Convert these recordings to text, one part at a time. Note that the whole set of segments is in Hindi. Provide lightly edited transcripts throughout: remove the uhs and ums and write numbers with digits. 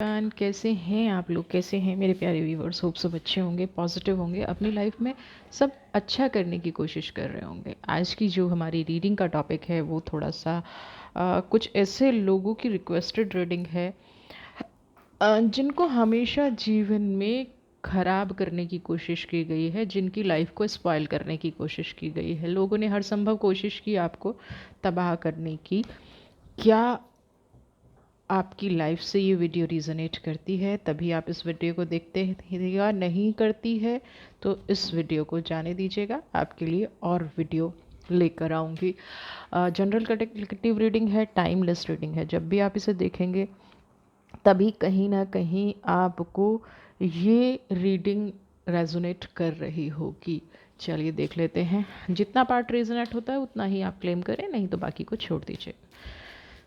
एंड कैसे हैं आप लोग? कैसे हैं मेरे प्यारे व्यूवर्स? होप सब अच्छे होंगे, पॉजिटिव होंगे, अपनी लाइफ में सब अच्छा करने की कोशिश कर रहे होंगे। आज की जो हमारी रीडिंग का टॉपिक है वो थोड़ा सा कुछ ऐसे लोगों की रिक्वेस्टेड रीडिंग है जिनको हमेशा जीवन में खराब करने की कोशिश की गई है, जिनकी लाइफ को स्पॉइल करने की कोशिश की गई है। लोगों ने हर संभव कोशिश की आपको तबाह करने की। क्या आपकी लाइफ से ये वीडियो रिजोनेट करती है तभी आप इस वीडियो को देखते रहिएगा, नहीं करती है तो इस वीडियो को जाने दीजिएगा। आपके लिए और वीडियो लेकर आऊँगी। जनरल कलेक्टिव रीडिंग है, टाइमलेस रीडिंग है। जब भी आप इसे देखेंगे तभी कहीं ना कहीं आपको ये रीडिंग रेजोनेट कर रही होगी। चलिए देख लेते हैं। जितना पार्ट रेजोनेट होता है उतना ही आप क्लेम करें, नहीं तो बाकी को छोड़ दीजिए।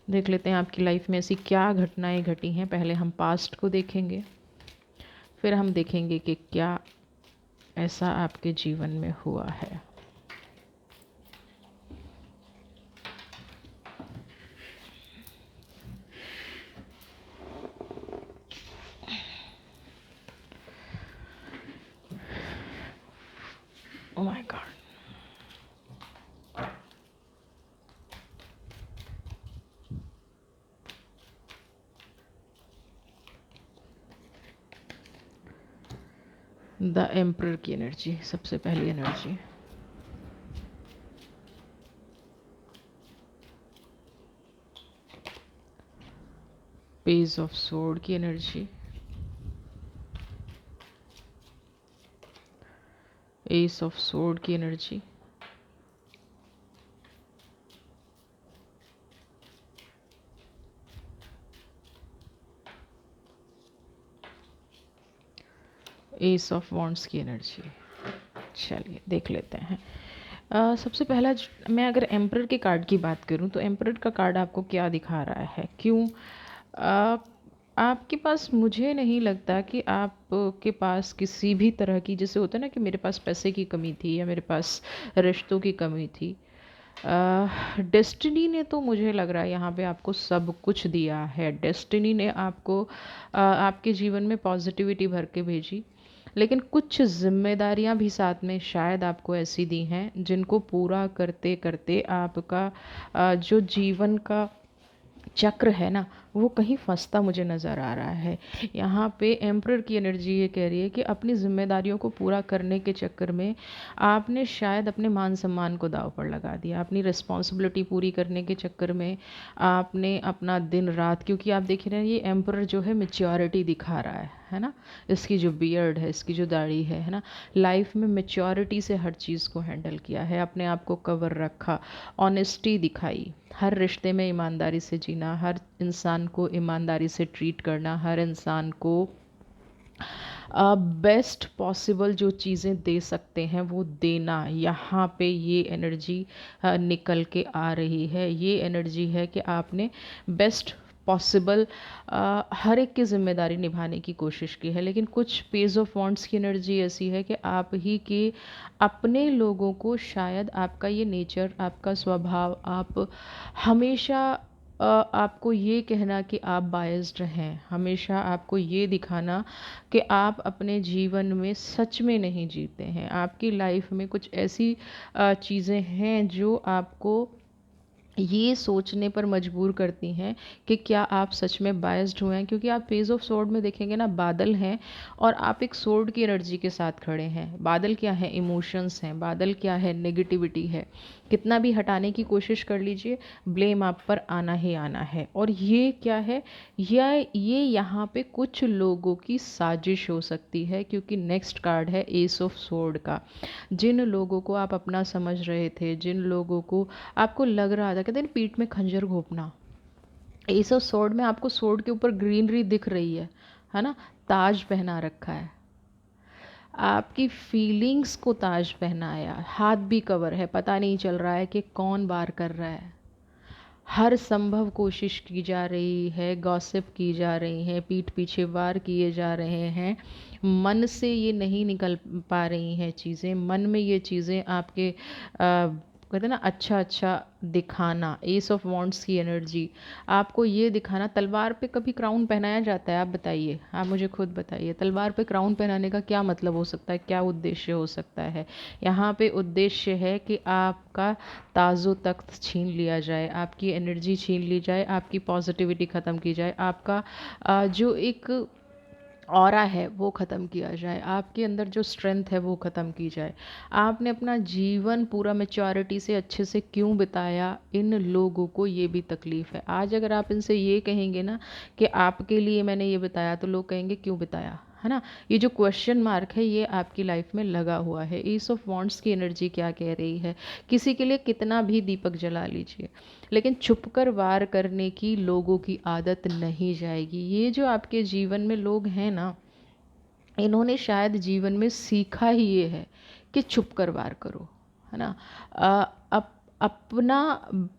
देख लेते हैं आपकी लाइफ में ऐसी क्या घटनाएं घटी हैं। पहले हम पास्ट को देखेंगे, फिर हम देखेंगे कि क्या ऐसा आपके जीवन में हुआ है। Oh my God. The emperor की एनर्जी, सबसे पहली एनर्जी। पेज ऑफ सोर्ड की एनर्जी। एस ऑफ सोर्ड की एनर्जी। एस ऑफ वॉन्ड्स की एनर्जी। चलिए देख लेते हैं। सबसे पहला मैं अगर एम्परर के कार्ड की बात करूं तो एम्परर का कार्ड आपको क्या दिखा रहा है? क्यों आपके पास, मुझे नहीं लगता कि आपके पास किसी भी तरह की, जैसे होता है ना कि मेरे पास पैसे की कमी थी या मेरे पास रिश्तों की कमी थी। डेस्टिनी ने तो मुझे लग रहा है यहाँ पे आपको सब कुछ दिया है। डेस्टिनी ने आपको आपके जीवन में पॉजिटिविटी भर के भेजी, लेकिन कुछ जिम्मेदारियां भी साथ में शायद आपको ऐसी दी हैं जिनको पूरा करते करते आपका जो जीवन का चक्र है ना, वो कहीं फंसता मुझे नज़र आ रहा है। यहाँ पे एम्परर की एनर्जी ये कह रही है कि अपनी जिम्मेदारियों को पूरा करने के चक्कर में आपने शायद अपने मान सम्मान को दांव पर लगा दिया। अपनी रिस्पॉन्सिबिलिटी पूरी करने के चक्कर में आपने अपना दिन रात, क्योंकि आप देख रहे हैं ये एम्परर जो है मेच्योरिटी दिखा रहा है ना। इसकी जो बियर्ड है, इसकी जो दाढ़ी है ना, लाइफ में मेच्योरिटी से हर चीज़ को हैंडल किया है, अपने आप को कवर रखा, ऑनेस्टी दिखाई, हर रिश्ते में ईमानदारी से जीना, हर इंसान को ईमानदारी से ट्रीट करना, हर इंसान को बेस्ट पॉसिबल जो चीज़ें दे सकते हैं वो देना। यहाँ पे ये एनर्जी निकल के आ रही है। ये एनर्जी है कि आपने बेस्ट पॉसिबल हर एक की जिम्मेदारी निभाने की कोशिश की है। लेकिन कुछ पेज ऑफ वॉन्ड्स की एनर्जी ऐसी है कि आप ही के अपने लोगों को, शायद आपका ये नेचर, आपका स्वभाव, आप हमेशा आपको ये कहना कि आप बायस्ड हैं, हमेशा आपको ये दिखाना कि आप अपने जीवन में सच में नहीं जीते हैं। आपकी लाइफ में कुछ ऐसी चीज़ें हैं जो आपको ये सोचने पर मजबूर करती हैं कि क्या आप सच में बायस्ड हुए हैं। क्योंकि आप पेज ऑफ सोर्ड में देखेंगे ना, बादल हैं और आप एक सोर्ड की एनर्जी के साथ खड़े हैं। बादल क्या है? इमोशंस हैं। बादल क्या है? नेगेटिविटी है। कितना भी हटाने की कोशिश कर लीजिए, ब्लेम आप पर आना ही आना है। और ये क्या है? ये यहाँ पे कुछ लोगों की साजिश हो सकती है, क्योंकि नेक्स्ट कार्ड है एस ऑफ सोर्ड का। जिन लोगों को आप अपना समझ रहे थे, जिन लोगों को आपको लग रहा था, कहते हैं पीठ में खंजर घोंपना, एस ऑफ सोर्ड में आपको सोर्ड के ऊपर ग्रीनरी दिख रही है ना, ताज पहना रखा है, आपकी फीलिंग्स को ताज पहनाया, हाथ भी कवर है, पता नहीं चल रहा है कि कौन वार कर रहा है। हर संभव कोशिश की जा रही है, गॉसिप की जा रही है, पीठ पीछे वार किए जा रहे हैं। मन से ये नहीं निकल पा रही हैं चीज़ें, मन में ये चीज़ें आपके कहते हैं ना अच्छा अच्छा दिखाना, एस ऑफ वॉन्ड्स की एनर्जी, आपको ये दिखाना। तलवार पे कभी क्राउन पहनाया जाता है? आप बताइए, आप मुझे खुद बताइए, तलवार पे क्राउन पहनाने का क्या मतलब हो सकता है, क्या उद्देश्य हो सकता है? यहाँ पे उद्देश्य है कि आपका ताज़ो तख्त छीन लिया जाए, आपकी एनर्जी छीन ली जाए, आपकी पॉजिटिविटी ख़त्म की जाए, आपका जो एक ऑरा है वो ख़त्म किया जाए, आपके अंदर जो स्ट्रेंथ है वो ख़त्म की जाए। आपने अपना जीवन पूरा मैच्योरिटी से अच्छे से क्यों बिताया, इन लोगों को ये भी तकलीफ़ है। आज अगर आप इनसे ये कहेंगे ना कि आपके लिए मैंने ये बताया, तो लोग कहेंगे क्यों बताया, है ना। ये जो क्वेश्चन मार्क है ये आपकी लाइफ में लगा हुआ है। ईस ऑफ वॉन्ट्स की एनर्जी क्या कह रही है? किसी के लिए कितना भी दीपक जला लीजिए, लेकिन छुपकर वार करने की लोगों की आदत नहीं जाएगी। ये जो आपके जीवन में लोग हैं ना, इन्होंने शायद जीवन में सीखा ही ये है कि छुप कर वार करो, है ना। अपना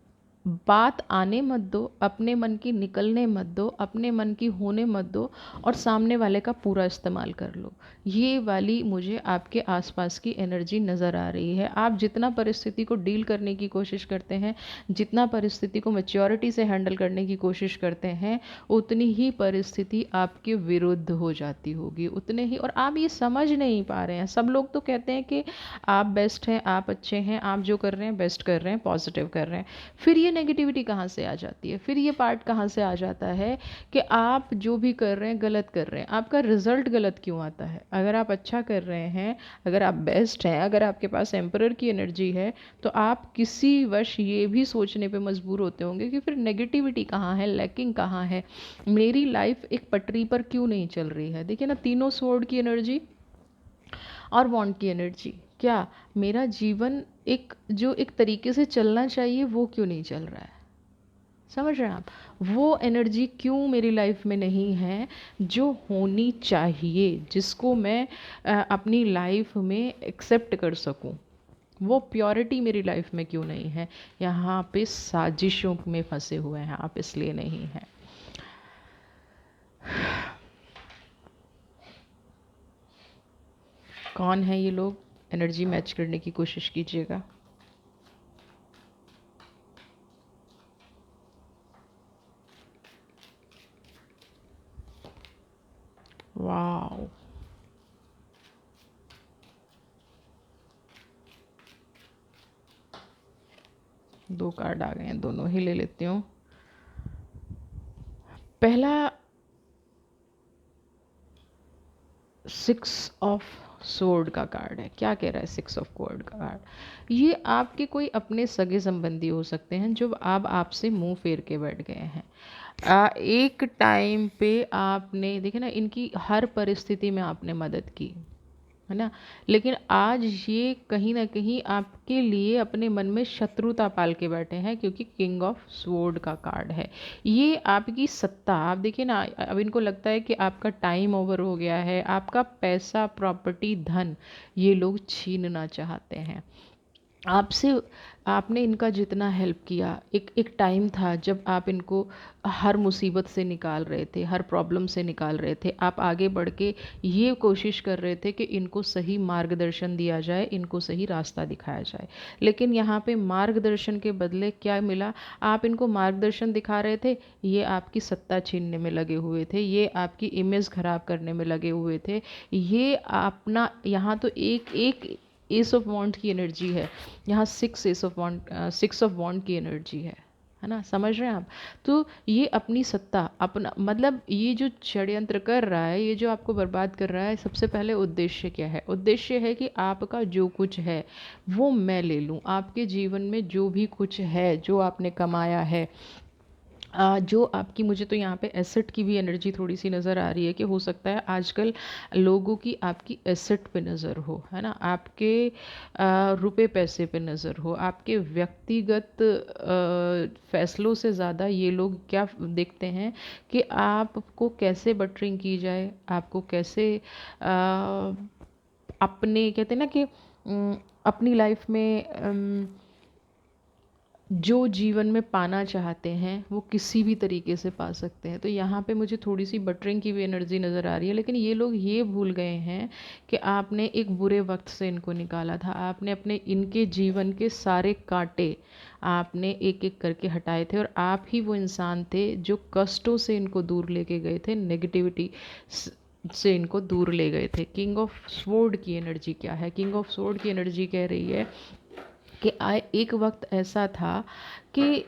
बात आने मत दो, अपने मन की निकलने मत दो, अपने मन की होने मत दो, और सामने वाले का पूरा इस्तेमाल कर लो। ये वाली मुझे आपके आसपास की एनर्जी नज़र आ रही है। आप जितना परिस्थिति को डील करने की कोशिश करते हैं, जितना परिस्थिति को मैच्योरिटी से हैंडल करने की कोशिश करते हैं, उतनी ही परिस्थिति आपके विरुद्ध हो जाती होगी, उतने ही। और आप ये समझ नहीं पा रहे हैं। सब लोग तो कहते हैं कि आप बेस्ट हैं, आप अच्छे हैं, आप जो कर रहे हैं बेस्ट कर रहे हैं, पॉजिटिव कर रहे हैं। फिर ये नेगेटिविटी कहाँ से आ जाती है? फिर ये पार्ट कहाँ से आ जाता है कि आप जो भी कर रहे हैं गलत कर रहे हैं? आपका रिजल्ट गलत क्यों आता है? अगर आप अच्छा कर रहे हैं, अगर आप बेस्ट हैं, अगर आपके पास एम्परर की एनर्जी है, तो आप किसी वश ये भी सोचने पे मजबूर होते होंगे कि फिर नेगेटिविटी कहाँ है, लैकिंग कहाँ है, मेरी लाइफ एक पटरी पर क्यों नहीं चल रही है। देखिए ना, तीनों स्वॉर्ड की एनर्जी और वॉन्ड की एनर्जी, क्या मेरा जीवन एक जो एक तरीके से चलना चाहिए वो क्यों नहीं चल रहा है? समझ रहे हैं आप? वो एनर्जी क्यों मेरी लाइफ में नहीं है जो होनी चाहिए, जिसको मैं अपनी लाइफ में एक्सेप्ट कर सकूं। वो प्योरिटी मेरी लाइफ में क्यों नहीं है? यहाँ पे साजिशों में फंसे हुए हैं आप, इसलिए नहीं है। कौन है ये लोग? एनर्जी मैच करने की कोशिश कीजिएगा। वाओ, 2 कार्ड आ गए हैं, दोनों ही ले लेती हूँ। पहला 6 ऑफ सोर्ड का कार्ड है। क्या कह रहा है 6 ऑफ कोर्ड का कार्ड? ये आपके कोई अपने सगे संबंधी हो सकते हैं जो अब आपसे मुंह फेर के बैठ गए हैं। एक टाइम पे आपने देखे ना, इनकी हर परिस्थिति में आपने मदद की, है ना। लेकिन आज ये कहीं ना कहीं आपके लिए अपने मन में शत्रुता पाल के बैठे हैं, क्योंकि किंग ऑफ स्वॉर्ड का कार्ड है। ये आपकी सत्ता, आप देखिए ना, अब इनको लगता है कि आपका टाइम ओवर हो गया है, आपका पैसा, प्रॉपर्टी, धन ये लोग छीनना चाहते हैं आपसे। आपने इनका जितना हेल्प किया, एक एक टाइम था जब आप इनको हर मुसीबत से निकाल रहे थे, हर प्रॉब्लम से निकाल रहे थे। आप आगे बढ़ के ये कोशिश कर रहे थे कि इनको सही मार्गदर्शन दिया जाए, इनको सही रास्ता दिखाया जाए। लेकिन यहाँ पे मार्गदर्शन के बदले क्या मिला? आप इनको मार्गदर्शन दिखा रहे थे, ये आपकी सत्ता छीनने में लगे हुए थे, ये आपकी इमेज खराब करने में लगे हुए थे। ये अपना यहाँ तो एक एक एस ऑफ वॉन्ड की एनर्जी है, यहाँ 6 एस ऑफ वॉन्ड, 6 ऑफ वॉन्ड की एनर्जी है ना। समझ रहे हैं आप? तो ये अपनी सत्ता, अपना मतलब ये जो षड्यंत्र कर रहा है, ये जो आपको बर्बाद कर रहा है, सबसे पहले उद्देश्य क्या है? उद्देश्य है कि आपका जो कुछ है वो मैं ले लूँ। आपके जीवन में जो भी कुछ है, जो आपने कमाया है, जो आपकी, मुझे तो यहाँ पे एसेट की भी एनर्जी थोड़ी सी नज़र आ रही है कि हो सकता है आजकल लोगों की आपकी एसेट पे नज़र हो, है ना, आपके रुपए पैसे पे नज़र हो, आपके व्यक्तिगत फैसलों से ज़्यादा ये लोग क्या देखते हैं कि आपको कैसे बटरिंग की जाए, आपको कैसे अपने, कहते हैं ना कि अपनी लाइफ में जो जीवन में पाना चाहते हैं वो किसी भी तरीके से पा सकते हैं। तो यहाँ पे मुझे थोड़ी सी बटरिंग की भी एनर्जी नज़र आ रही है, लेकिन ये लोग ये भूल गए हैं कि आपने एक बुरे वक्त से इनको निकाला था, आपने अपने इनके जीवन के सारे कांटे आपने एक एक करके हटाए थे, और आप ही वो इंसान थे जो कष्टों से इनको दूर लेके गए थे, नेगेटिविटी से इनको दूर ले गए थे। किंग ऑफ स्वॉर्ड की एनर्जी क्या है? किंग ऑफ स्वॉर्ड की एनर्जी कह रही है कि आए एक वक्त ऐसा था कि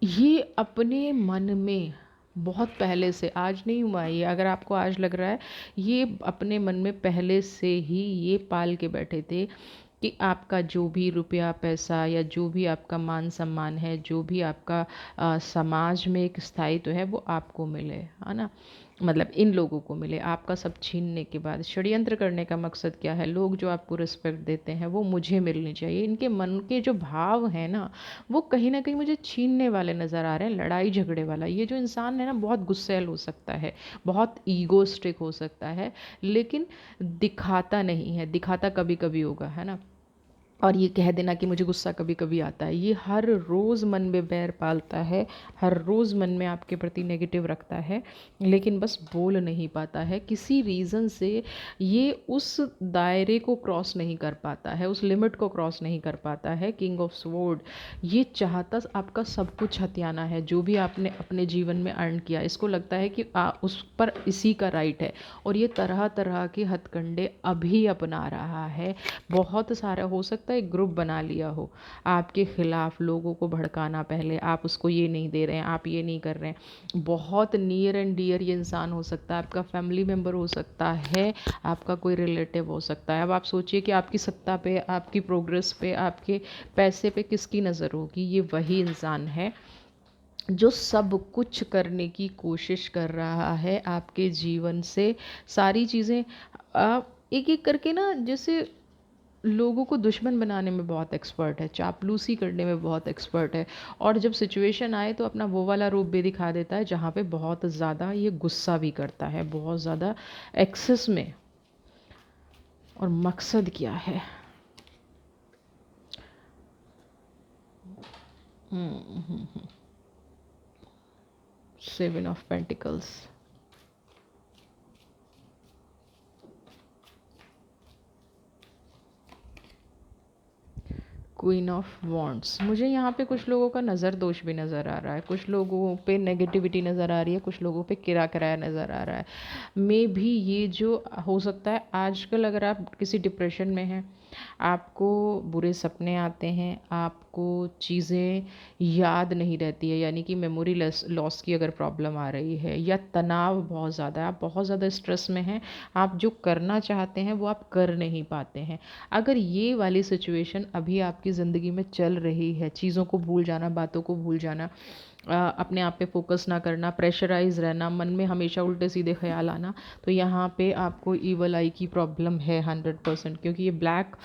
ये अपने मन में बहुत पहले से, आज नहीं हुआ ये, अगर आपको आज लग रहा है, ये अपने मन में पहले से ही ये पाल के बैठे थे कि आपका जो भी रुपया पैसा या जो भी आपका मान सम्मान है, जो भी आपका समाज में एक स्थायित्व है, वो आपको मिले, है ना। मतलब इन लोगों को मिले। आपका सब छीनने के बाद षड्यंत्र करने का मकसद क्या है? लोग जो आपको रिस्पेक्ट देते हैं वो मुझे मिलनी चाहिए। इनके मन के जो भाव हैं ना, वो कहीं ना कहीं मुझे छीनने वाले नज़र आ रहे हैं, लड़ाई झगड़े वाला। ये जो इंसान है ना, बहुत गुस्सैल हो सकता है, बहुत ईगोस्टिक हो सकता है, लेकिन दिखाता नहीं है। दिखाता कभी कभी होगा, है ना। और ये कह देना कि मुझे गुस्सा कभी कभी आता है, ये हर रोज़ मन में बैर पालता है, हर रोज़ मन में आपके प्रति नेगेटिव रखता है, लेकिन बस बोल नहीं पाता है किसी रीज़न से। ये उस दायरे को क्रॉस नहीं कर पाता है, उस लिमिट को क्रॉस नहीं कर पाता है। किंग ऑफ स्वॉर्ड ये चाहता आपका सब कुछ हथियाना है, जो भी आपने अपने जीवन में अर्न किया। इसको लगता है कि उस पर इसी का राइट है, और ये तरह तरह के हथकंडे अभी अपना रहा है। बहुत सारा हो सकता है एक ग्रुप बना लिया हो आपके खिलाफ, लोगों को भड़काना, पहले आप उसको ये नहीं दे रहे हैं, आप ये नहीं कर रहे हैं। बहुत नियर एंड डियर ये इंसान हो सकता है, आपका फैमिली मेम्बर हो सकता है, आपका कोई रिलेटिव हो सकता है। अब आप सोचिए कि आपकी सत्ता पे, आपकी प्रोग्रेस पे, आपके पैसे पे किसकी नज़र होगी? ये वही इंसान है जो सब कुछ करने की कोशिश कर रहा है आपके जीवन से। सारी चीज़ें एक एक करके ना, जैसे लोगों को दुश्मन बनाने में बहुत एक्सपर्ट है, चापलूसी करने में बहुत एक्सपर्ट है, और जब सिचुएशन आए तो अपना वो वाला रूप भी दिखा देता है जहाँ पे बहुत ज़्यादा ये गुस्सा भी करता है, बहुत ज़्यादा एक्सेस में। और मकसद क्या है? Seven of pentacles, queen of wands. मुझे यहाँ पे कुछ लोगों का नज़र दोष भी नज़र आ रहा है, कुछ लोगों पे नेगेटिविटी नज़र आ रही है, कुछ लोगों पे किरा कराया नज़र आ रहा है। मे भी ये जो हो सकता है, आजकल अगर आप किसी डिप्रेशन में हैं, आपको बुरे सपने आते हैं, आपको चीज़ें याद नहीं रहती है, यानी कि मेमोरी लॉस की अगर प्रॉब्लम आ रही है, या तनाव बहुत ज़्यादा है, आप बहुत ज़्यादा स्ट्रेस में हैं, आप जो करना चाहते हैं वो आप कर नहीं पाते हैं। अगर ये वाली सिचुएशन अभी आपकी ज़िंदगी में चल रही है, चीज़ों को भूल जाना, बातों को भूल जाना, अपने आप पे फोकस ना करना, प्रेशराइज रहना, मन में हमेशा उल्टे सीधे ख्याल आना, तो यहाँ पे आपको ईवल आई की प्रॉब्लम है 100%। क्योंकि ये ब्लैक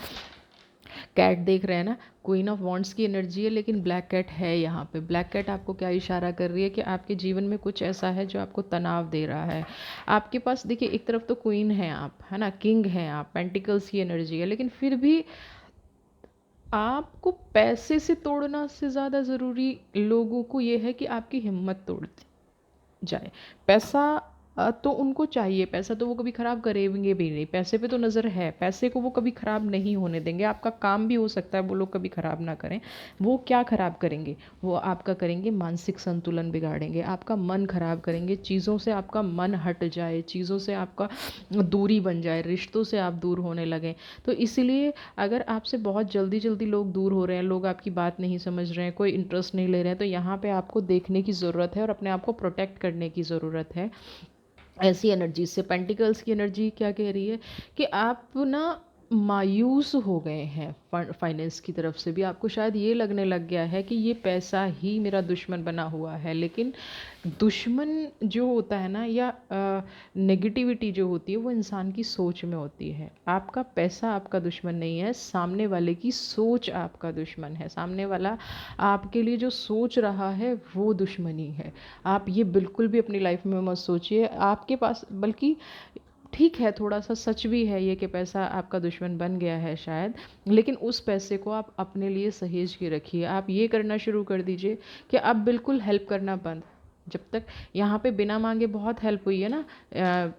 कैट देख रहे हैं ना, क्वीन ऑफ वॉन्ड्स की एनर्जी है, लेकिन ब्लैक कैट है यहाँ पे। ब्लैक कैट आपको क्या इशारा कर रही है? कि आपके जीवन में कुछ ऐसा है जो आपको तनाव दे रहा है। आपके पास देखिए, एक तरफ तो क्वीन है आप, है ना, किंग हैं आप, पेंटिकल्स की एनर्जी है, लेकिन फिर भी आपको पैसे से तोड़ना से ज़्यादा ज़रूरी लोगों को ये है कि आपकी हिम्मत तोड़ दी जाए। पैसा तो उनको चाहिए, पैसा तो वो कभी ख़राब करेंगे भी नहीं, पैसे पे तो नज़र है, पैसे को वो कभी ख़राब नहीं होने देंगे। आपका काम भी हो सकता है वो लोग कभी ख़राब ना करें। वो क्या ख़राब करेंगे? वो आपका करेंगे मानसिक संतुलन बिगाड़ेंगे, आपका मन ख़राब करेंगे, चीज़ों से आपका मन हट जाए, चीज़ों से आपका दूरी बन जाए, रिश्तों से आप दूर होने लगें। तो इसीलिए अगर आपसे बहुत जल्दी जल्दी लोग दूर हो रहे हैं, लोग आपकी बात नहीं समझ रहे हैं, कोई इंटरेस्ट नहीं ले रहे हैं, तो यहाँ पे आपको देखने की ज़रूरत है और अपने आप को प्रोटेक्ट करने की ज़रूरत है ऐसी एनर्जी से। पेंटिकल्स की एनर्जी क्या कह रही है? कि आप ना मायूस हो गए हैं फाइनेंस की तरफ से भी। आपको शायद ये लगने लग गया है कि ये पैसा ही मेरा दुश्मन बना हुआ है, लेकिन दुश्मन जो होता है ना, या नेगेटिविटी जो होती है, वो इंसान की सोच में होती है। आपका पैसा आपका दुश्मन नहीं है, सामने वाले की सोच आपका दुश्मन है। सामने वाला आपके लिए जो सोच रहा है वो दुश्मनी है। आप ये बिल्कुल भी अपनी लाइफ में मत सोचिए। आपके पास बल्कि ठीक है, थोड़ा सा सच भी है ये कि पैसा आपका दुश्मन बन गया है शायद, लेकिन उस पैसे को आप अपने लिए सहेज के रखिए। आप ये करना शुरू कर दीजिए कि आप बिल्कुल हेल्प करना बंद। जब तक यहाँ पे बिना मांगे बहुत हेल्प हुई है ना,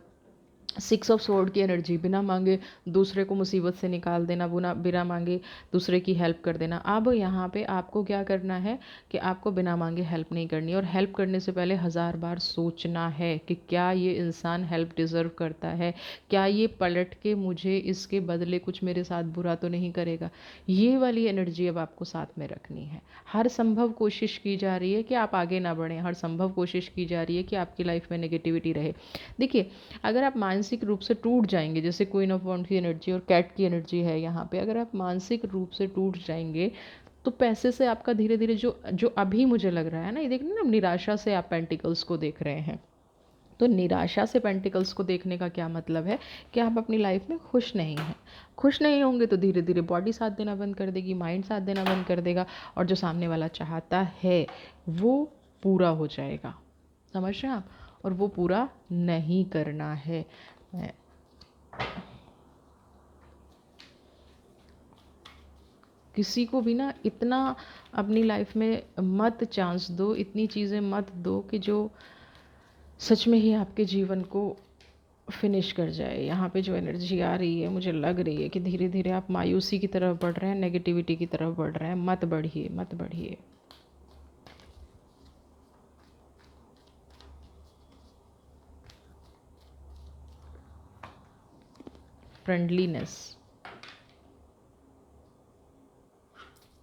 6 ऑफ सोर्ड की एनर्जी, बिना मांगे दूसरे को मुसीबत से निकाल देना, बिना बिना मांगे दूसरे की हेल्प कर देना। अब यहाँ पे आपको क्या करना है कि आपको बिना मांगे हेल्प नहीं करनी, और हेल्प करने से पहले 1000 बार सोचना है कि क्या ये इंसान हेल्प डिज़र्व करता है, क्या ये पलट के मुझे इसके बदले कुछ मेरे साथ बुरा तो नहीं करेगा। ये वाली एनर्जी अब आपको साथ में रखनी है। हर संभव कोशिश की जा रही है कि आप आगे ना बढ़ें, हर संभव कोशिश की जा रही है कि आपकी लाइफ में नेगेटिविटी रहे। देखिए, अगर आप मानसिक रूप से टूट जाएंगे, जैसे क्वीन ऑफ वॉन्ड की एनर्जी और कैट की एनर्जी है यहाँ पे, अगर आप मानसिक रूप से टूट जाएंगे तो पैसे से आपका धीरे धीरे जो जो अभी मुझे लग रहा है ना, ये देखना ना, निराशा से आप पेंटिकल्स को देख रहे हैं। तो निराशा से पेंटिकल्स को देखने का क्या मतलब है कि आप अपनी लाइफ में खुश नहीं हैं। खुश नहीं होंगे तो धीरे धीरे बॉडी साथ देना बंद कर देगी, माइंड साथ देना बंद कर देगा, और जो सामने वाला चाहता है वो पूरा हो जाएगा। समझ रहे हैं आप? और वो पूरा नहीं करना है। किसी को भी ना इतना अपनी लाइफ में मत चांस दो, इतनी चीज़ें मत दो कि जो सच में ही आपके जीवन को फिनिश कर जाए। यहाँ पे जो एनर्जी आ रही है, मुझे लग रही है कि धीरे धीरे आप मायूसी की तरफ बढ़ रहे हैं, नेगेटिविटी की तरफ बढ़ रहे हैं। मत बढ़िए, मत बढ़िए। फ्रेंडलीनेस,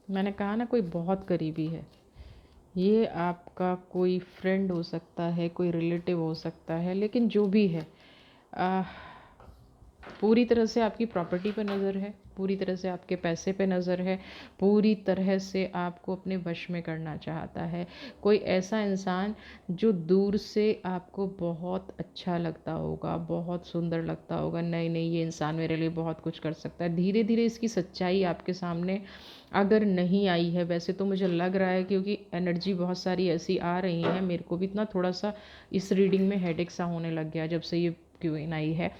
मैंने कहा ना, कोई बहुत करीबी है। ये आपका कोई फ्रेंड हो सकता है, कोई रिलेटिव हो सकता है, लेकिन जो भी है पूरी तरह से आपकी प्रॉपर्टी पे नज़र है, पूरी तरह से आपके पैसे पे नज़र है, पूरी तरह से आपको अपने वश में करना चाहता है। कोई ऐसा इंसान जो दूर से आपको बहुत अच्छा लगता होगा, बहुत सुंदर लगता होगा, नहीं नहीं ये इंसान मेरे लिए बहुत कुछ कर सकता है। धीरे धीरे इसकी सच्चाई आपके सामने अगर नहीं आई है, वैसे तो मुझे लग रहा है, क्योंकि एनर्जी बहुत सारी ऐसी आ रही हैं, मेरे को भी इतना थोड़ा सा इस रीडिंग में हेडेक सा होने लग गया जब से ये क्वीन आई है।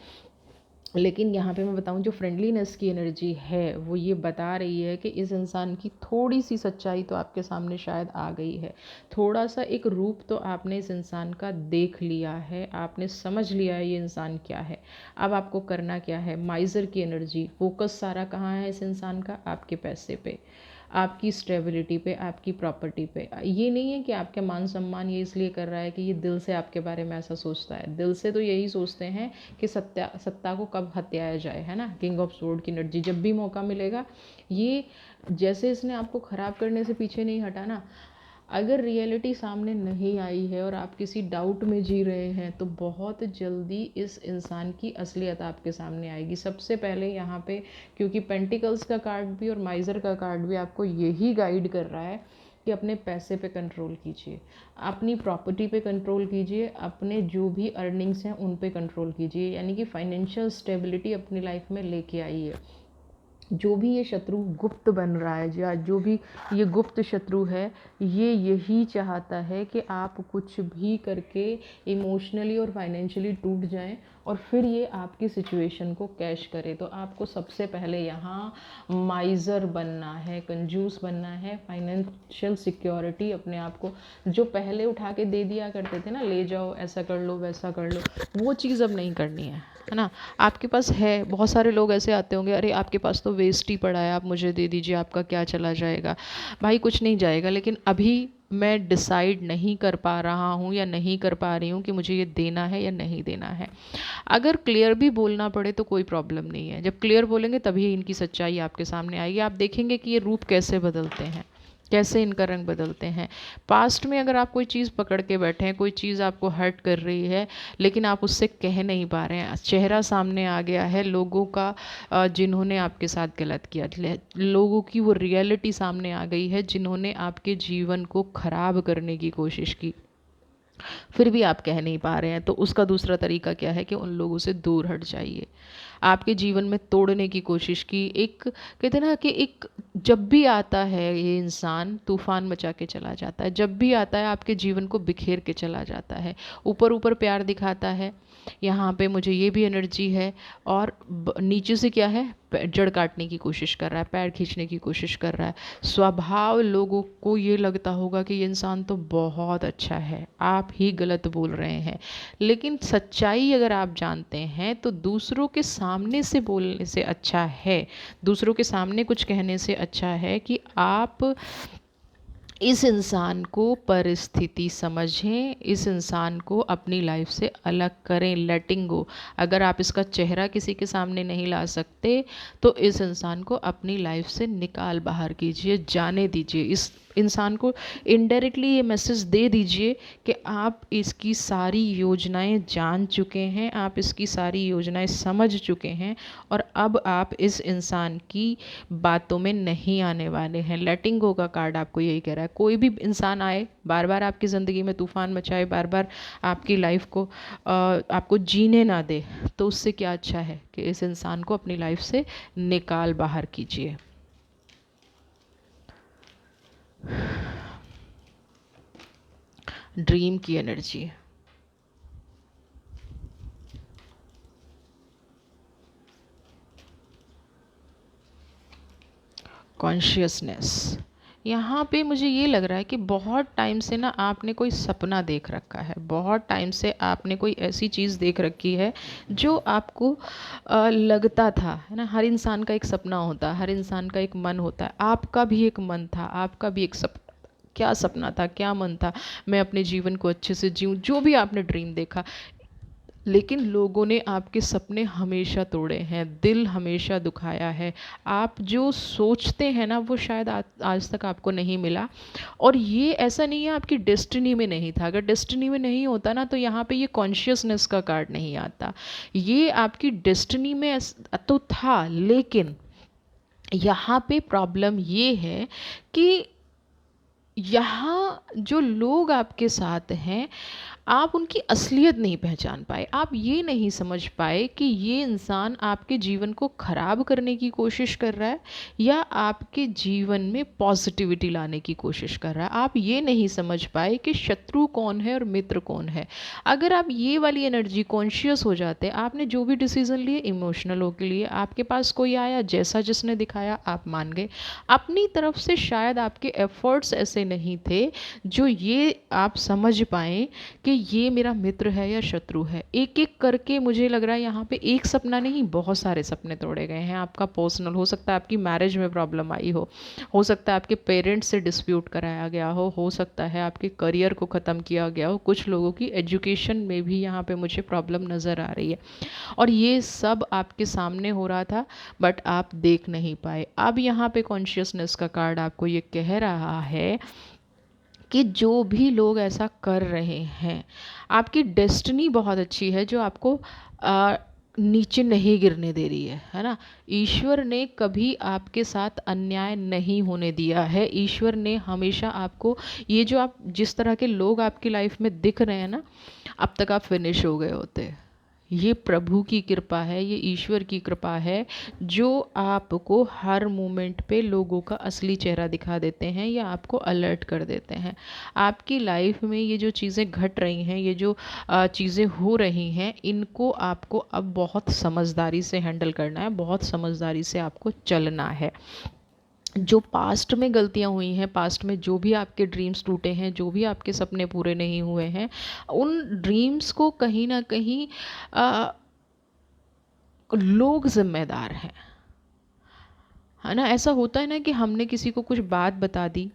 लेकिन यहाँ पे मैं बताऊँ, जो फ्रेंडलीनेस की एनर्जी है वो ये बता रही है कि इस इंसान की थोड़ी सी सच्चाई तो आपके सामने शायद आ गई है। थोड़ा सा एक रूप तो आपने इस इंसान का देख लिया है, आपने समझ लिया है ये इंसान क्या है। अब आपको करना क्या है? माइज़र की एनर्जी, फोकस सारा कहाँ है इस इंसान का? आपके पैसे पे, आपकी स्टेबिलिटी पे, आपकी प्रॉपर्टी पे। ये नहीं है कि आपके मान सम्मान ये इसलिए कर रहा है कि ये दिल से आपके बारे में ऐसा सोचता है। दिल से तो यही सोचते हैं कि सत्ता को कब हत्याया जाए, है ना। किंग ऑफ सोर्ड की एनर्जी, जब भी मौका मिलेगा, ये जैसे इसने आपको ख़राब करने से पीछे नहीं हटा ना, अगर रियलिटी सामने नहीं आई है और आप किसी डाउट में जी रहे हैं, तो बहुत जल्दी इस इंसान की असलियत आपके सामने आएगी। सबसे पहले यहाँ पे, क्योंकि पेंटिकल्स का कार्ड भी और माइज़र का कार्ड भी आपको यही गाइड कर रहा है कि अपने पैसे पे कंट्रोल कीजिए, अपनी प्रॉपर्टी पे कंट्रोल कीजिए, अपने जो भी अर्निंग्स हैं उन पे कंट्रोल कीजिए, यानी कि फाइनेंशियल स्टेबिलिटी अपनी लाइफ में लेके आइए। जो भी ये शत्रु गुप्त बन रहा है, या जो भी ये गुप्त शत्रु है, ये यही चाहता है कि आप कुछ भी करके इमोशनली और फाइनेंशियली टूट जाएं और फिर ये आपकी सिचुएशन को कैश करे। तो आपको सबसे पहले यहाँ माइज़र बनना है, कंजूस बनना है, फाइनेंशियल सिक्योरिटी अपने आप को, जो पहले उठा के दे दिया करते थे ना, ले जाओ, ऐसा कर लो, वैसा कर लो, वो चीज़ अब नहीं करनी है ना। आपके पास है, बहुत सारे लोग ऐसे आते होंगे, अरे आपके पास तो वेस्ट ही पड़ा है, आप मुझे दे दीजिए, आपका क्या चला जाएगा। भाई कुछ नहीं जाएगा, लेकिन अभी मैं डिसाइड नहीं कर पा रहा हूँ या नहीं कर पा रही हूँ कि मुझे ये देना है या नहीं देना है। अगर क्लियर भी बोलना पड़े तो कोई प्रॉब्लम नहीं है। जब क्लियर बोलेंगे तभी इनकी सच्चाई आपके सामने आएगी। आप देखेंगे कि ये रूप कैसे बदलते हैं, कैसे इनका रंग बदलते हैं। पास्ट में अगर आप कोई चीज़ पकड़ के बैठे हैं, कोई चीज़ आपको हर्ट कर रही है, लेकिन आप उससे कह नहीं पा रहे हैं, चेहरा सामने आ गया है लोगों का जिन्होंने आपके साथ गलत किया, लोगों की वो रियलिटी सामने आ गई है जिन्होंने आपके जीवन को ख़राब करने की कोशिश की, फिर भी आप कह नहीं पा रहे हैं। तो उसका दूसरा तरीका क्या है कि उन लोगों से दूर हट जाइए। आपके जीवन में तोड़ने की कोशिश की। एक कहते हैं ना कि एक जब भी आता है ये इंसान तूफान मचा के चला जाता है, जब भी आता है आपके जीवन को बिखेर के चला जाता है। ऊपर ऊपर प्यार दिखाता है, यहाँ पे मुझे ये भी एनर्जी है, और नीचे से क्या है, जड़ काटने की कोशिश कर रहा है, पैर खींचने की कोशिश कर रहा है। स्वभाव लोगों को ये लगता होगा कि ये इंसान तो बहुत अच्छा है, आप ही गलत बोल रहे हैं। लेकिन सच्चाई अगर आप जानते हैं तो दूसरों के सामने से बोलने से अच्छा है, दूसरों के सामने कुछ कहने से अच्छा है कि आप इस इंसान को परिस्थिति समझें, इस इंसान को अपनी लाइफ से अलग करें, लेटिंग गो। अगर आप इसका चेहरा किसी के सामने नहीं ला सकते तो इस इंसान को अपनी लाइफ से निकाल बाहर कीजिए, जाने दीजिए। इस इंसान को इनडायरेक्टली ये मैसेज दे दीजिए कि आप इसकी सारी योजनाएं जान चुके हैं, आप इसकी सारी योजनाएं समझ चुके हैं, और अब आप इस इंसान की बातों में नहीं आने वाले हैं। लेटिंग गो का कार्ड आपको यही कह रहा है। कोई भी इंसान आए, बार बार आपकी ज़िंदगी में तूफान मचाए, बार बार आपकी लाइफ को आपको जीने ना दे, तो उससे क्या अच्छा है कि इस इंसान को अपनी लाइफ से निकाल बाहर कीजिए। ड्रीम की एनर्जी, कॉन्शियसनेस। यहाँ पे मुझे ये लग रहा है कि बहुत टाइम से ना आपने कोई सपना देख रखा है, बहुत टाइम से आपने कोई ऐसी चीज़ देख रखी है जो आपको लगता था, है ना। हर इंसान का एक सपना होता है, हर इंसान का एक मन होता है। आपका भी एक मन था, आपका भी एक सपना। क्या सपना था, क्या मन था, मैं अपने जीवन को अच्छे से जीऊँ, जो भी आपने ड्रीम देखा। लेकिन लोगों ने आपके सपने हमेशा तोड़े हैं, दिल हमेशा दुखाया है। आप जो सोचते हैं ना वो शायद आज तक आपको नहीं मिला। और ये ऐसा नहीं है आपकी डेस्टिनी में नहीं था। अगर डेस्टिनी में नहीं होता ना तो यहाँ पे ये कॉन्शियसनेस का कार्ड नहीं आता। ये आपकी डेस्टिनी में तो था, लेकिन यहाँ पे प्रॉब्लम ये है कि यहाँ जो लोग आपके साथ हैं, आप उनकी असलियत नहीं पहचान पाए। आप ये नहीं समझ पाए कि ये इंसान आपके जीवन को ख़राब करने की कोशिश कर रहा है या आपके जीवन में पॉजिटिविटी लाने की कोशिश कर रहा है। आप ये नहीं समझ पाए कि शत्रु कौन है और मित्र कौन है। अगर आप ये वाली एनर्जी कॉन्शियस हो जाते, आपने जो भी डिसीज़न लिए इमोशनल हो के लिए, आपके पास कोई आया जैसा जिसने दिखाया आप मान गए। अपनी तरफ से शायद आपके एफर्ट्स ऐसे नहीं थे जो ये आप समझ पाएँ कि ये मेरा मित्र है या शत्रु है। एक एक करके मुझे लग रहा है यहाँ पे एक सपना नहीं, बहुत सारे सपने तोड़े गए हैं। आपका पर्सनल हो सकता है, आपकी मैरिज में प्रॉब्लम आई हो सकता है आपके पेरेंट्स से डिस्प्यूट कराया गया हो सकता है आपके करियर को ख़त्म किया गया हो, कुछ लोगों की एजुकेशन में भी यहाँ पे मुझे प्रॉब्लम नज़र आ रही है। और ये सब आपके सामने हो रहा था बट आप देख नहीं पाए। अब यहाँ पे कॉन्शियसनेस का कार्ड आपको ये कह रहा है कि जो भी लोग ऐसा कर रहे हैं, आपकी डेस्टिनी बहुत अच्छी है जो आपको नीचे नहीं गिरने दे रही है ना। ईश्वर ने कभी आपके साथ अन्याय नहीं होने दिया है। ईश्वर ने हमेशा आपको, ये जो आप जिस तरह के लोग आपकी लाइफ में दिख रहे हैं ना, अब तक आप फिनिश हो गए होते। ये प्रभु की कृपा है, ये ईश्वर की कृपा है जो आपको हर मोमेंट पे लोगों का असली चेहरा दिखा देते हैं या आपको अलर्ट कर देते हैं। आपकी लाइफ में ये जो चीज़ें घट रही हैं, ये जो चीज़ें हो रही हैं, इनको आपको अब बहुत समझदारी से हैंडल करना है, बहुत समझदारी से आपको चलना है। जो पास्ट में गलतियां हुई हैं, पास्ट में जो भी आपके ड्रीम्स टूटे हैं, जो भी आपके सपने पूरे नहीं हुए हैं, उन ड्रीम्स को कहीं ना कहीं लोग जिम्मेदार हैं, है ना। ऐसा होता है ना कि हमने किसी को कुछ बात बता दी,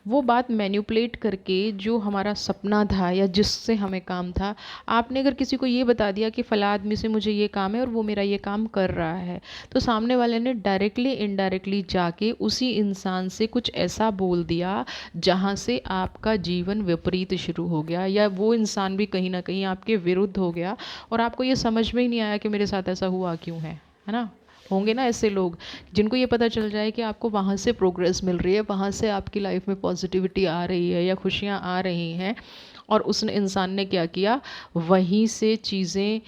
वो बात मैन्युपुलेट करके जो हमारा सपना था या जिससे हमें काम था, आपने अगर किसी को ये बता दिया कि फ़ला आदमी से मुझे ये काम है और वो मेरा ये काम कर रहा है, तो सामने वाले ने डायरेक्टली इनडायरेक्टली जाके उसी इंसान से कुछ ऐसा बोल दिया जहाँ से आपका जीवन विपरीत शुरू हो गया, या वो इंसान भी कहीं ना कहीं आपके विरुद्ध हो गया और आपको ये समझ में ही नहीं आया कि मेरे साथ ऐसा हुआ क्यों है ना। होंगे ना ऐसे लोग जिनको ये पता चल जाए कि आपको वहाँ से प्रोग्रेस मिल रही है, वहाँ से आपकी लाइफ में पॉजिटिविटी आ रही है या खुशियाँ आ रही हैं, और उस इंसान ने क्या किया, वहीं से चीज़ें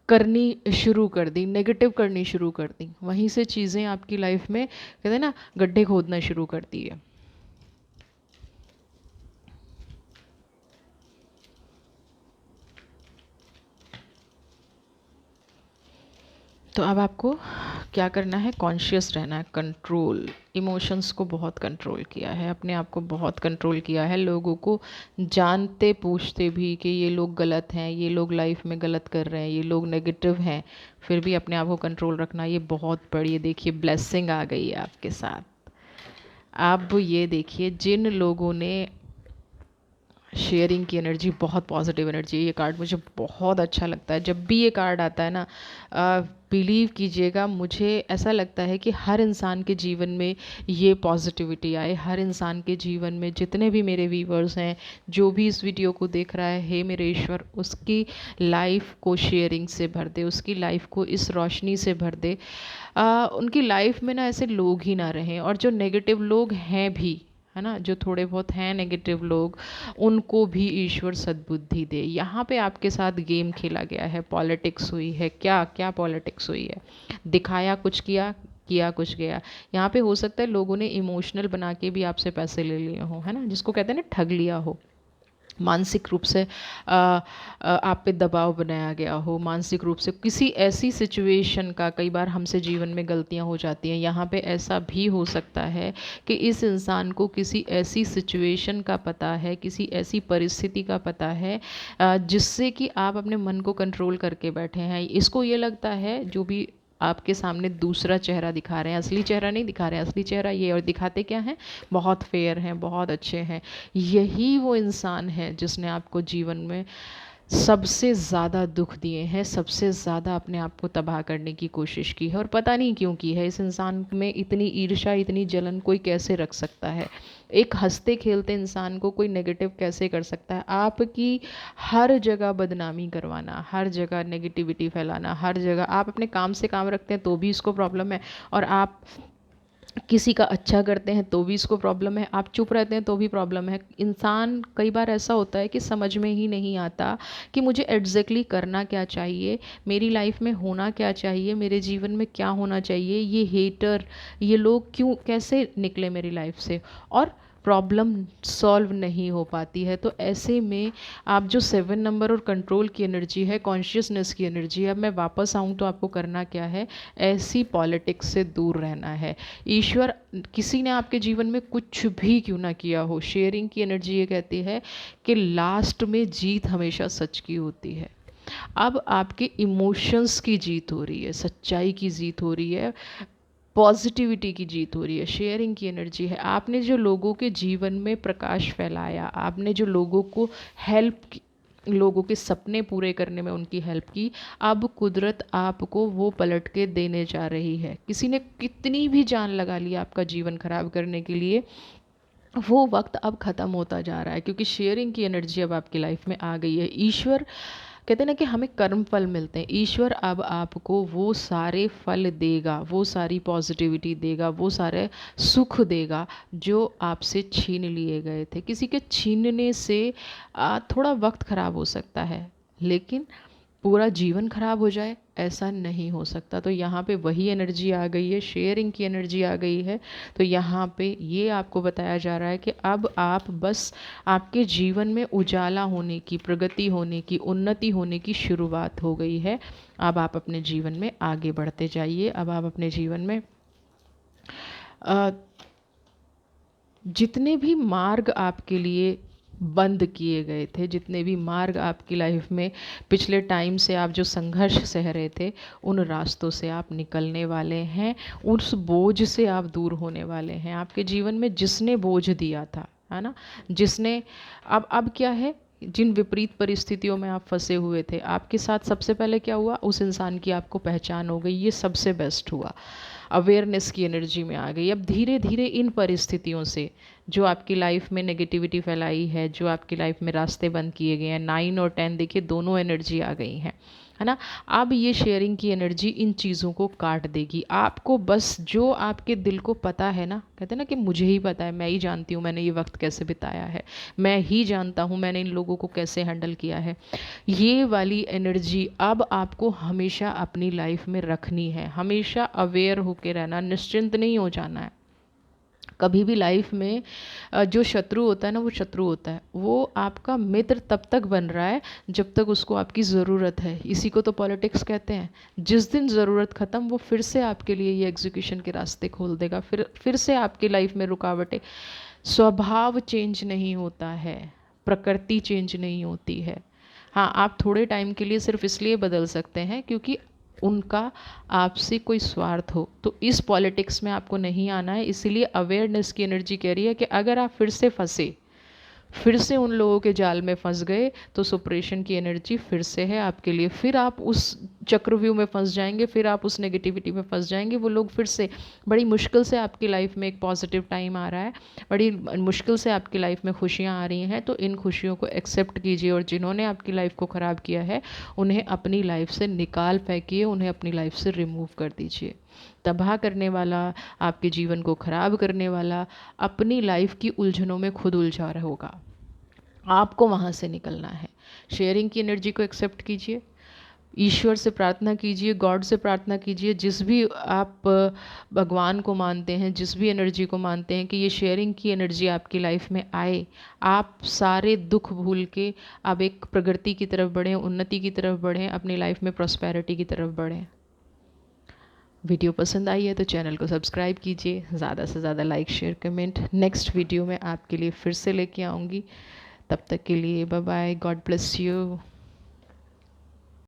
करनी शुरू कर दी, नेगेटिव करनी शुरू कर दी, वहीं से चीज़ें आपकी लाइफ में कहते हैं ना गड्ढे खोदना शुरू करती है। तो अब आपको क्या करना है, कॉन्शियस रहना है, कंट्रोल, इमोशंस को बहुत कंट्रोल किया है, अपने आप को बहुत कंट्रोल किया है, लोगों को जानते पूछते भी कि ये लोग गलत हैं, ये लोग लाइफ में गलत कर रहे हैं, ये लोग नेगेटिव हैं, फिर भी अपने आप को कंट्रोल रखना, ये बहुत बड़ी, देखिए ब्लेसिंग आ गई है आपके साथ। अब ये देखिए जिन लोगों ने शेयरिंग की एनर्जी, बहुत पॉजिटिव एनर्जी है, ये कार्ड मुझे बहुत अच्छा लगता है। जब भी ये कार्ड आता है ना, बिलीव कीजिएगा, मुझे ऐसा लगता है कि हर इंसान के जीवन में ये पॉजिटिविटी आए, हर इंसान के जीवन में, जितने भी मेरे व्यूवर्स हैं, जो भी इस वीडियो को देख रहा है, हे मेरे ईश्वर, उसकी लाइफ को शेयरिंग से भर दे, उसकी लाइफ को इस रोशनी से भर दे। उनकी लाइफ में ना ऐसे लोग ही ना रहें, और जो नेगेटिव लोग हैं भी, है ना, जो थोड़े बहुत हैं नेगेटिव लोग, उनको भी ईश्वर सद्बुद्धि दे। यहाँ पे आपके साथ गेम खेला गया है, पॉलिटिक्स हुई है, क्या क्या पॉलिटिक्स हुई है, दिखाया कुछ, किया किया कुछ गया। यहाँ पे हो सकता है लोगों ने इमोशनल बना के भी आपसे पैसे ले लिए हों, है ना, जिसको कहते हैं ना ठग लिया हो, मानसिक रूप से आप पे दबाव बनाया गया हो, मानसिक रूप से किसी ऐसी सिचुएशन का, कई बार हमसे जीवन में गलतियां हो जाती हैं, यहाँ पे ऐसा भी हो सकता है कि इस इंसान को किसी ऐसी सिचुएशन का पता है, किसी ऐसी परिस्थिति का पता है जिससे कि आप अपने मन को कंट्रोल करके बैठे हैं। इसको ये लगता है, जो भी आपके सामने दूसरा चेहरा दिखा रहे हैं, असली चेहरा नहीं दिखा रहे हैं, असली चेहरा ये, और दिखाते क्या हैं, बहुत फेयर हैं, बहुत अच्छे हैं, यही वो इंसान है जिसने आपको जीवन में सबसे ज़्यादा दुख दिए हैं, सबसे ज़्यादा अपने आप को तबाह करने की कोशिश की है, और पता नहीं क्यों की है। इस इंसान में इतनी ईर्ष्या, इतनी जलन कोई कैसे रख सकता है? एक हंसते खेलते इंसान को कोई नेगेटिव कैसे कर सकता है? आपकी हर जगह बदनामी करवाना, हर जगह नेगेटिविटी फैलाना, हर जगह आप अपने काम से काम रखते हैं तो भी इसको प्रॉब्लम है, और आप किसी का अच्छा करते हैं तो भी इसको प्रॉब्लम है, आप चुप रहते हैं तो भी प्रॉब्लम है। इंसान कई बार ऐसा होता है कि समझ में ही नहीं आता कि मुझे एग्जैक्टली करना क्या चाहिए, मेरी लाइफ में होना क्या चाहिए, मेरे जीवन में क्या होना चाहिए, ये हेटर, ये लोग क्यों, कैसे निकले मेरी लाइफ से, और प्रॉब्लम सॉल्व नहीं हो पाती है। तो ऐसे में आप जो 7 नंबर और कंट्रोल की एनर्जी है, कॉन्शियसनेस की एनर्जी है, अब मैं वापस आऊँ तो आपको करना क्या है, ऐसी पॉलिटिक्स से दूर रहना है। ईश्वर, किसी ने आपके जीवन में कुछ भी क्यों ना किया हो, शेयरिंग की एनर्जी ये कहती है कि लास्ट में जीत हमेशा सच की होती है। अब आपके इमोशंस की जीत हो रही है, सच्चाई की जीत हो रही है, पॉजिटिविटी की जीत हो रही है, शेयरिंग की एनर्जी है। आपने जो लोगों के जीवन में प्रकाश फैलाया, आपने जो लोगों को हेल्प की, लोगों के सपने पूरे करने में उनकी हेल्प की, अब कुदरत आपको वो पलट के देने जा रही है। किसी ने कितनी भी जान लगा ली आपका जीवन खराब करने के लिए, वो वक्त अब ख़त्म होता जा रहा है, क्योंकि शेयरिंग की एनर्जी अब आपकी लाइफ में आ गई है। ईश्वर कहते हैं ना कि हमें कर्म फल मिलते हैं, ईश्वर अब आपको वो सारे फल देगा, वो सारी पॉजिटिविटी देगा, वो सारे सुख देगा जो आपसे छीन लिए गए थे। किसी के छीनने से थोड़ा वक्त ख़राब हो सकता है, लेकिन पूरा जीवन खराब हो जाए ऐसा नहीं हो सकता। तो यहाँ पे वही एनर्जी आ गई है, शेयरिंग की एनर्जी आ गई है। तो यहाँ पे ये आपको बताया जा रहा है कि अब आप बस, आपके जीवन में उजाला होने की, प्रगति होने की, उन्नति होने की शुरुआत हो गई है। अब आप अपने जीवन में आगे बढ़ते जाइए। अब आप अपने जीवन में अ, जितने भी मार्ग आपके लिए बंद किए गए थे, जितने भी मार्ग आपकी लाइफ में पिछले टाइम से आप जो संघर्ष सह रहे थे, उन रास्तों से आप निकलने वाले हैं, उस बोझ से आप दूर होने वाले हैं। आपके जीवन में जिसने बोझ दिया था, है ना, जिसने, अब क्या है, जिन विपरीत परिस्थितियों में आप फंसे हुए थे, आपके साथ सबसे पहले क्या हुआ, उस इंसान की आपको पहचान हो गई, ये सबसे बेस्ट हुआ, अवेयरनेस की एनर्जी में आ गई। अब धीरे धीरे इन परिस्थितियों से, जो आपकी लाइफ में नेगेटिविटी फैलाई है, जो आपकी लाइफ में रास्ते बंद किए गए हैं, 9 और 10 देखिए दोनों एनर्जी आ गई हैं। है ना। अब ये शेयरिंग की एनर्जी इन चीज़ों को काट देगी। आपको बस जो आपके दिल को पता है ना, कहते हैं ना कि मुझे ही पता है, मैं ही जानती हूँ मैंने ये वक्त कैसे बिताया है, मैं ही जानता हूँ मैंने इन लोगों को कैसे हैंडल किया है, ये वाली एनर्जी अब आपको हमेशा अपनी लाइफ में रखनी है। हमेशा अवेयर होकर रहना, निश्चिंत नहीं हो जाना है। कभी भी लाइफ में जो शत्रु होता है ना, वो शत्रु होता है, वो आपका मित्र तब तक बन रहा है जब तक उसको आपकी ज़रूरत है। इसी को तो पॉलिटिक्स कहते हैं। जिस दिन ज़रूरत ख़त्म, वो फिर से आपके लिए ये एग्जीक्यूशन के रास्ते खोल देगा, फिर से आपकी लाइफ में रुकावटें। स्वभाव चेंज नहीं होता है, प्रकृति चेंज नहीं होती है। हाँ, आप थोड़े टाइम के लिए सिर्फ इसलिए बदल सकते हैं क्योंकि उनका आपसे कोई स्वार्थ हो। तो इस पॉलिटिक्स में आपको नहीं आना है। इसीलिए अवेयरनेस की एनर्जी कह रही है कि अगर आप फिर से फंसे, फिर से उन लोगों के जाल में फंस गए, तो सुप्रेशन की एनर्जी फिर से है आपके लिए। फिर आप उस चक्रव्यूह में फंस जाएंगे, फिर आप उस नेगेटिविटी में फंस जाएंगे। वो लोग फिर से बड़ी मुश्किल से आपकी लाइफ में एक पॉजिटिव टाइम आ रहा है, बड़ी मुश्किल से आपकी लाइफ में खुशियाँ आ रही हैं, तो इन खुशियों को एक्सेप्ट कीजिए। और जिन्होंने आपकी लाइफ को ख़राब किया है, उन्हें अपनी लाइफ से निकाल फेंकिए, उन्हें अपनी लाइफ से रिमूव कर दीजिए। तबाह करने वाला, आपके जीवन को ख़राब करने वाला, अपनी लाइफ की उलझनों में खुद उलझा रहा होगा। आपको वहाँ से निकलना है। शेयरिंग की एनर्जी को एक्सेप्ट कीजिए, ईश्वर से प्रार्थना कीजिए, गॉड से प्रार्थना कीजिए, जिस भी आप भगवान को मानते हैं, जिस भी एनर्जी को मानते हैं, कि ये शेयरिंग की एनर्जी आपकी लाइफ में आए। आप सारे दुख भूल के अब एक प्रगति की तरफ बढ़ें, उन्नति की तरफ बढ़ें, अपनी लाइफ में प्रॉस्पेरिटी की तरफ बढ़ें। वीडियो पसंद आई है तो चैनल को सब्सक्राइब कीजिए, ज़्यादा से ज़्यादा like share comment. Next video में आपके लिए फिर से लेके आऊँगी। तब तक के लिए bye bye, God bless you.